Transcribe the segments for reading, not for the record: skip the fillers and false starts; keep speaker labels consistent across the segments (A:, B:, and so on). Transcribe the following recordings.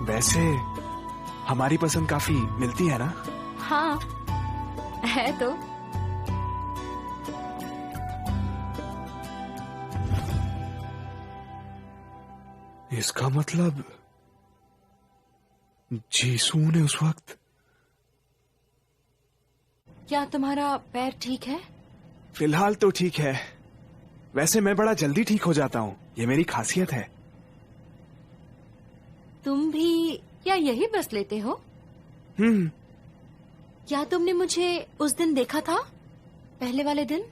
A: वैसे हमारी पसंद काफी मिलती है ना?
B: हाँ है तो।
A: इसका मतलब जीसू ने उस वक्त।
B: क्या तुम्हारा पैर ठीक है?
A: फिलहाल तो ठीक है। वैसे मैं बड़ा जल्दी ठीक हो जाता हूँ, ये मेरी खासियत है।
B: तुम भी क्या यही बस लेते हो? क्या तुमने मुझे उस दिन देखा था, पहले वाले दिन?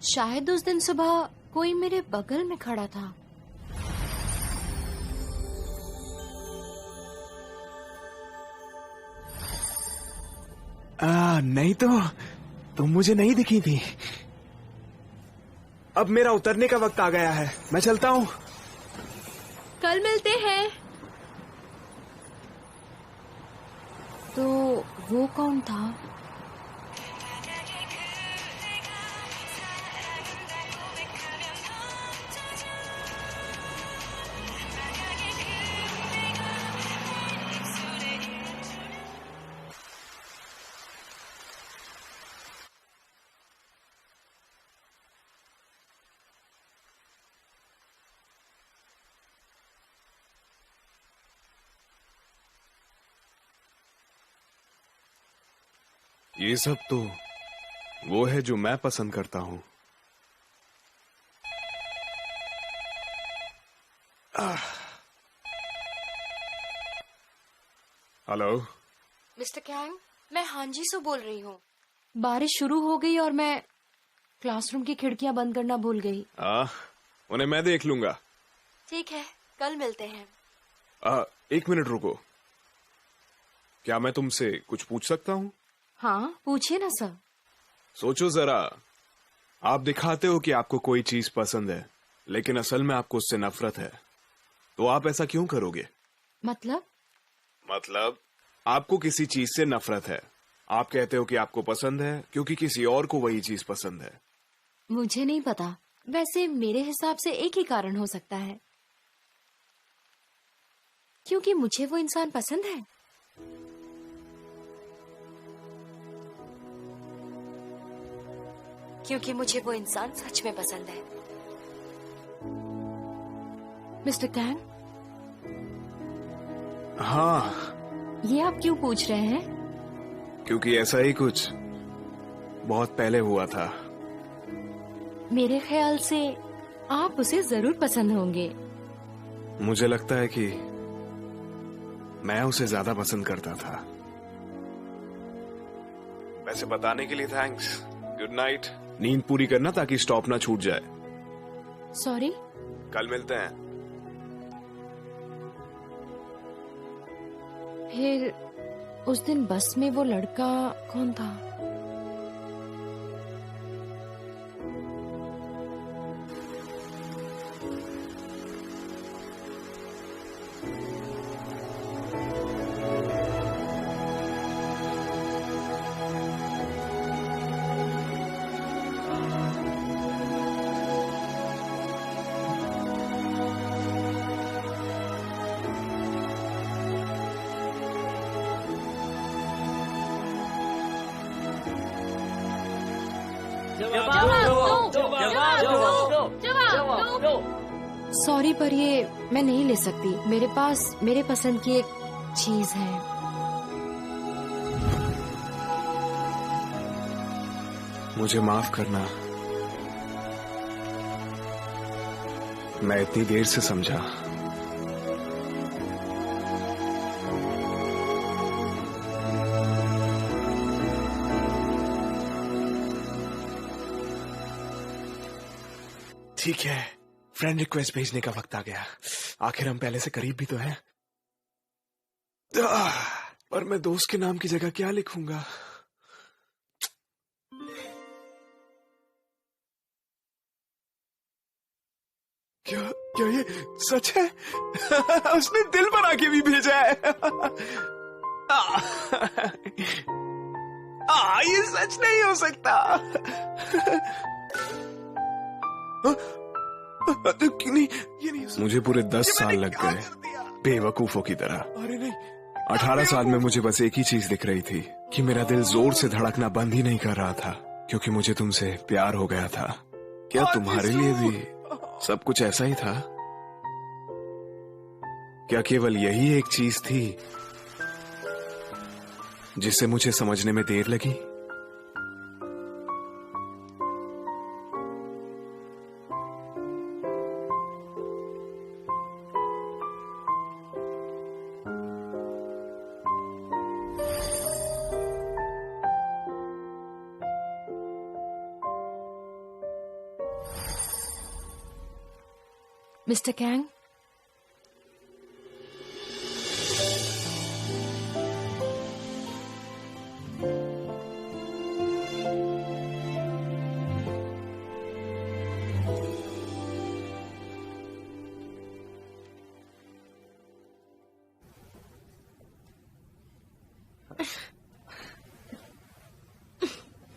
B: शायद उस दिन सुबह कोई मेरे बगल में खड़ा था।
A: नहीं तो तुम मुझे नहीं दिखी थी। अब मेरा उतरने का वक्त आ गया है, मैं चलता हूँ।
B: कल मिलते हैं। तो वो कौन था?
A: ये सब तो वो है जो मैं पसंद करता हूँ। हेलो
B: मिस्टर कैंग, मैं हांजी से बोल रही हूँ। बारिश शुरू हो गई और मैं क्लासरूम की खिड़कियां बंद करना भूल गई।
A: उन्हें मैं देख लूंगा।
B: ठीक है, कल मिलते हैं।
A: एक मिनट रुको, क्या मैं तुमसे कुछ पूछ सकता हूँ?
B: हाँ पूछिए ना सर।
A: सोचो जरा, आप दिखाते हो कि आपको कोई चीज पसंद है, लेकिन असल में आपको उससे नफरत है, तो आप ऐसा क्यों करोगे? मतलब आपको किसी चीज से नफरत है, आप कहते हो कि आपको पसंद है क्योंकि किसी और को वही चीज पसंद है।
B: मुझे नहीं पता, वैसे मेरे हिसाब से एक ही कारण हो सकता है, क्योंकि मुझे वो इंसान पसंद है। क्योंकि मुझे वो इंसान सच में पसंद है। Mister Kang.
A: हाँ।
B: ये आप क्यों पूछ रहे हैं?
A: क्योंकि ऐसा ही कुछ बहुत पहले हुआ था।
B: मेरे ख्याल से आप उसे जरूर पसंद होंगे।
A: मुझे लगता है कि मैं उसे ज्यादा पसंद करता था। वैसे बताने के लिए थैंक्स। Good night. नींद पूरी करना ताकि स्टॉप ना छूट जाए।
B: सॉरी।
A: कल मिलते हैं।
B: फिर उस दिन बस में वो लड़का कौन था? सॉरी पर ये मैं नहीं ले सकती, मेरे पास मेरे पसंद की एक चीज है।
A: मुझे माफ करना, मैं इतनी देर से समझा। ठीक है, फ्रेंड रिक्वेस्ट भेजने का वक्त आ गया। आखिर हम पहले से करीब भी तो हैं। पर मैं दोस्त के नाम की जगह क्या लिखूंगा? क्या क्या ये सच है? उसने दिल बना के भी भेजा है। ये सच नहीं हो सकता। नहीं, ये नहीं। मुझे पूरे 10 साल लग गए बेवकूफों की तरह।
C: अरे नहीं,
A: 18 साल में मुझे बस एक ही चीज दिख रही थी कि मेरा दिल जोर से धड़कना बंद ही नहीं कर रहा था, क्योंकि मुझे तुमसे प्यार हो गया था। क्या तुम्हारे लिए भी सब कुछ ऐसा ही था? क्या केवल यही एक चीज थी जिसे मुझे समझने में देर लगी?
B: मिस्टर कैंग,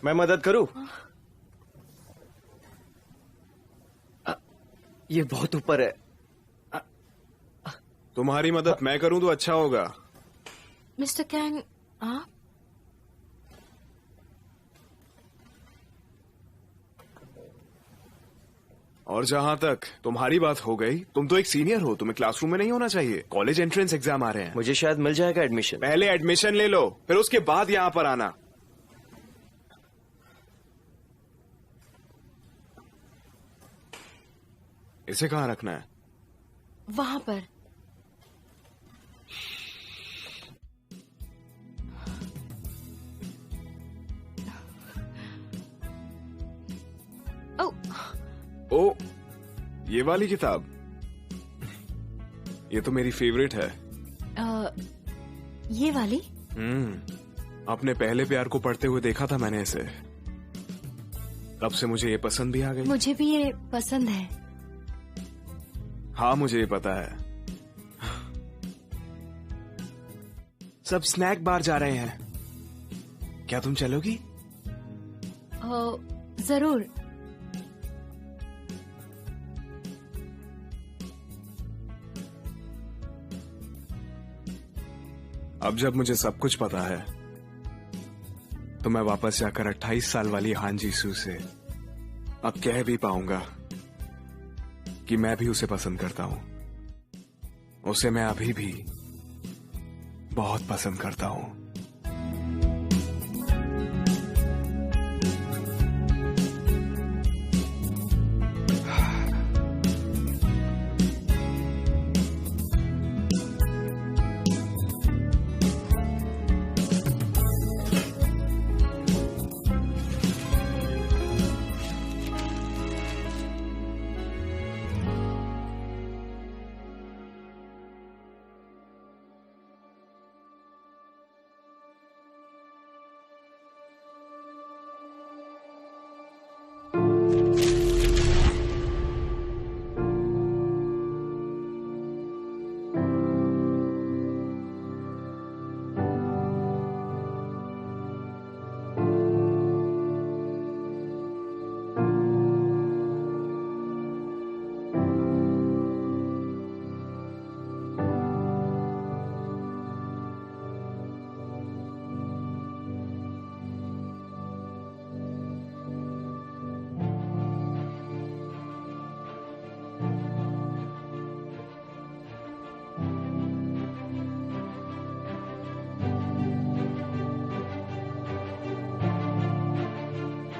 C: मैं मदद करूं? ये बहुत ऊपर है।
A: तुम्हारी मदद मैं करूं तो अच्छा होगा।
B: मिस्टर कैंग, आप?
A: और जहां तक तुम्हारी बात हो गई, तुम तो एक सीनियर हो, तुम्हें क्लासरूम में नहीं होना चाहिए। कॉलेज एंट्रेंस एग्जाम आ रहे हैं।
C: मुझे शायद मिल जाएगा एडमिशन।
A: पहले एडमिशन ले लो, फिर उसके बाद यहां पर आना। इसे कहां रखना है?
B: वहां पर।
A: ओ, ये वाली किताब, ये तो मेरी फेवरेट है।
B: ये वाली?
A: अपने पहले प्यार को पढ़ते हुए देखा था मैंने इसे, तब से मुझे ये पसंद भी आ गई।
B: मुझे भी ये पसंद है।
A: हाँ, मुझे ये पता है। सब स्नैक बार जा रहे हैं, क्या तुम चलोगी?
B: जरूर।
A: अब जब मुझे सब कुछ पता है, तो मैं वापस जाकर 28 साल वाली हान जीसू से अब कह भी पाऊंगा कि मैं भी उसे पसंद करता हूं। उसे मैं अभी भी बहुत पसंद करता हूं।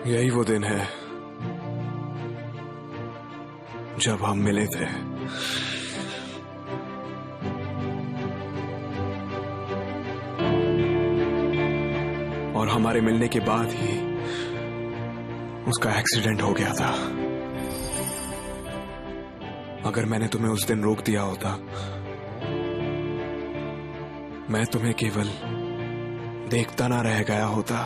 A: यही वो दिन है जब हम मिले थे। और हमारे मिलने के बाद ही उसका एक्सीडेंट हो गया था। अगर मैंने तुम्हें उस दिन रोक दिया होता, मैं तुम्हें केवल देखता ना रह गया होता।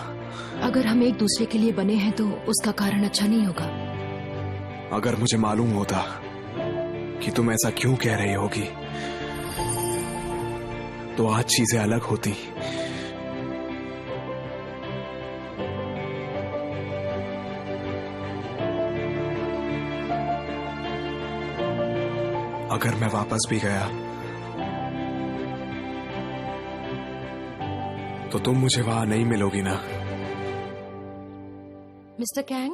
B: अगर हम एक दूसरे के लिए बने हैं तो उसका कारण अच्छा नहीं होगा।
A: अगर मुझे मालूम होता कि तुम ऐसा क्यों कह रही होगी, तो आज चीजें अलग होती। अगर मैं वापस भी गया तो तुम मुझे वहां नहीं मिलोगी ना?
B: मिस्टर कैंग,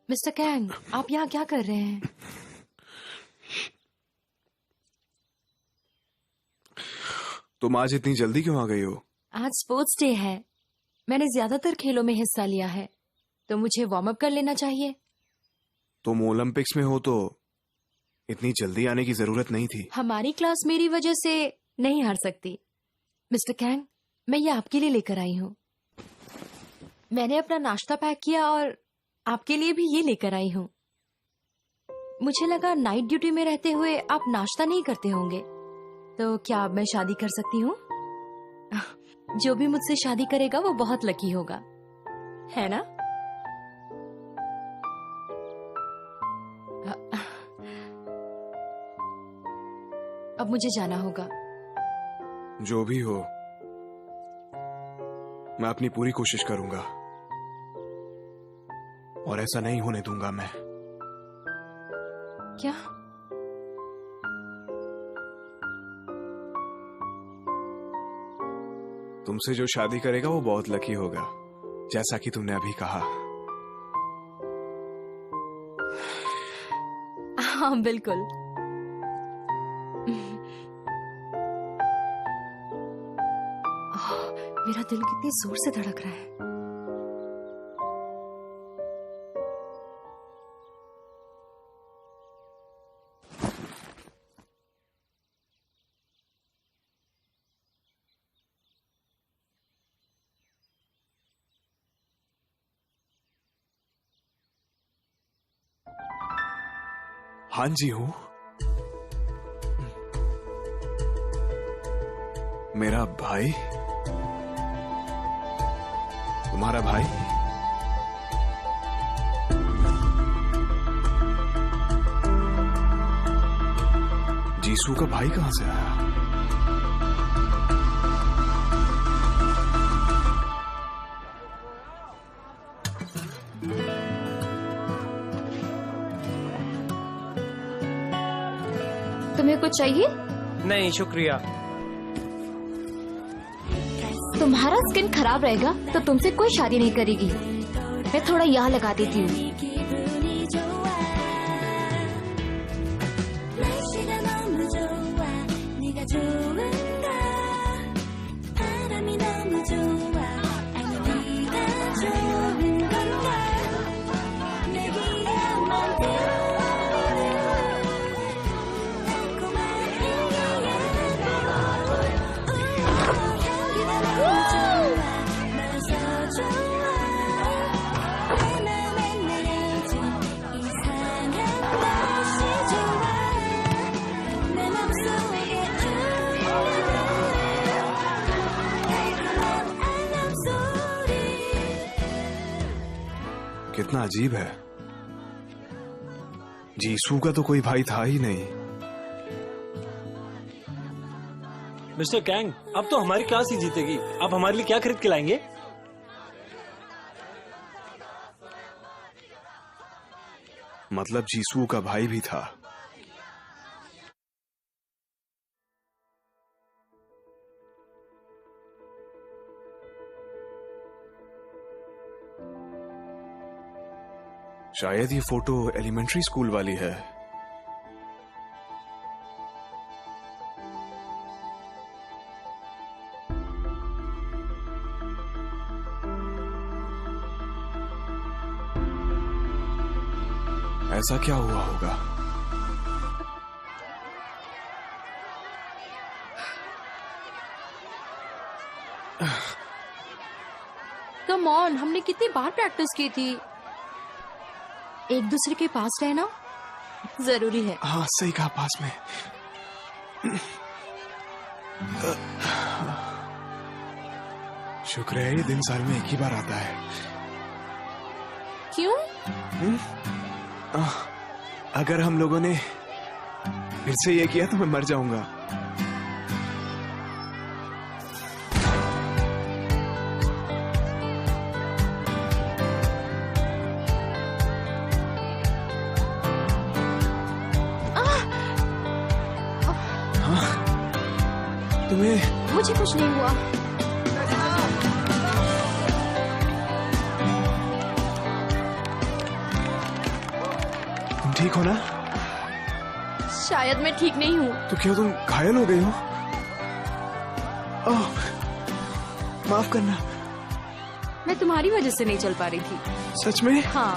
B: मिस्टर कैंग, आप यहाँ क्या कर रहे हैं?
A: तुम आज इतनी जल्दी क्यों आ गई हो?
B: आज स्पोर्ट्स डे है। मैंने ज्यादातर खेलों में हिस्सा लिया है, तो मुझे वार्म अप कर लेना चाहिए।
A: तुम ओलंपिक्स में हो तो इतनी जल्दी आने की जरूरत नहीं थी।
B: हमारी क्लास मेरी वजह से नहीं हार सकती। मिस्टर कैंग, मैं ये आपके लिए लेकर आई हूँ। मैंने अपना नाश्ता पैक किया और आपके लिए भी ये लेकर आई हूँ। मुझे लगा नाइट ड्यूटी में रहते हुए आप नाश्ता नहीं करते होंगे, तो क्या अब मैं शादी कर सकती हूँ? जो भी मुझसे शादी करेगा वो बहुत लकी होगा, है ना? अब मुझे जाना होगा।
A: जो भी हो, मैं अपनी पूरी कोशिश करूंगा और ऐसा नहीं होने दूंगा मैं।
B: क्या?
A: तुमसे जो शादी करेगा वो बहुत लकी होगा, जैसा कि तुमने अभी कहा।
B: हाँ बिल्कुल। मेरा दिल कितनी जोर से धड़क रहा है।
A: हाँ जी हूँ। मेरा भाई? तुम्हारा भाई? जीसू का भाई कहां से आया?
B: तुम्हें कुछ चाहिए?
C: नहीं शुक्रिया।
B: तुम्हारा स्किन खराब रहेगा तो तुमसे कोई शादी नहीं करेगी। मैं थोड़ा यहाँ लगा देती हूँ।
A: कितना अजीब है, जीसू का तो कोई भाई था ही नहीं।
D: मिस्टर कैंग, अब तो हमारी क्लास ही जीतेगी। आप हमारे लिए क्या खरीद के लाएंगे?
A: मतलब जीसू का भाई भी था। शायद ये फोटो एलिमेंट्री स्कूल वाली है। ऐसा क्या हुआ होगा?
B: कम ऑन, हमने कितनी बार प्रैक्टिस की थी। एक दूसरे के पास रहना जरूरी है।
A: हाँ सही कहा, पास में। शुक्र है ये दिन साल में एक ही बार आता है।
B: क्यों?
A: अगर हम लोगों ने फिर से ये किया तो मैं मर जाऊंगा। तुम्हें
B: मुझे कुछ नहीं हुआ।
A: तुम ठीक हो ना?
B: शायद मैं ठीक नहीं हूँ।
A: तो क्या तुम घायल हो गई हो? ओह, माफ करना।
B: मैं तुम्हारी वजह से नहीं चल पा रही थी।
A: सच में?
B: हाँ,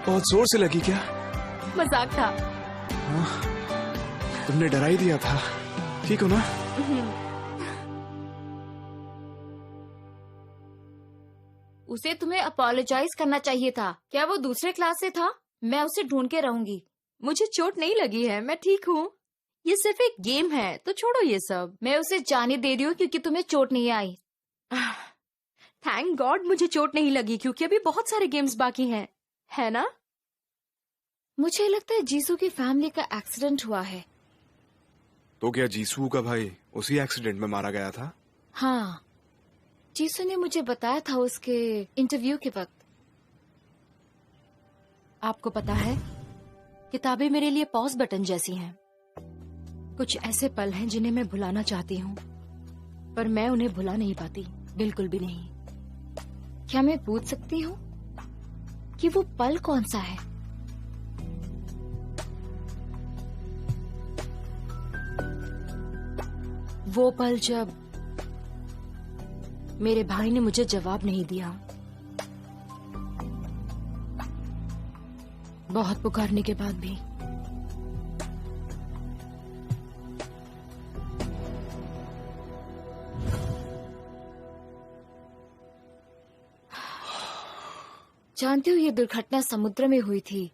A: बहुत जोर से लगी क्या?
B: मजाक था।
A: तुमने डरा ही दिया था। ठीक हो ना?
E: उसे तुम्हें अपोलोजाइज करना चाहिए था। क्या वो दूसरे क्लास से था? मैं उसे ढूंढ के रहूंगी।
B: मुझे चोट नहीं लगी है, मैं ठीक हूँ। ये सिर्फ एक गेम है, तो छोड़ो ये सब।
E: मैं उसे जाने दे रही हूँ क्योंकि तुम्हें चोट नहीं आई।
B: थैंक गॉड मुझे चोट नहीं लगी, क्योंकि अभी बहुत सारे गेम्स बाकी हैं, है ना?
E: मुझे लगता है जीसू की फैमिली का एक्सीडेंट हुआ है।
A: तो क्या जीसू का भाई उसी एक्सीडेंट में मारा गया था?
E: हाँ, जीसू ने मुझे बताया था उसके इंटरव्यू के वक्त।
B: आपको पता है, किताबें मेरे लिए पॉज बटन जैसी हैं। कुछ ऐसे पल हैं जिन्हें मैं भुलाना चाहती हूँ, पर मैं उन्हें भुला नहीं पाती, बिल्कुल भी नहीं।
E: क्या मैं पूछ सकती हूँ कि वो पल कौन सा है?
B: वो पल जब मेरे भाई ने मुझे जवाब नहीं दिया। बहुत पुकारने के बाद भी।
E: जानती हो, ये दुर्घटना समुद्र में हुई थी।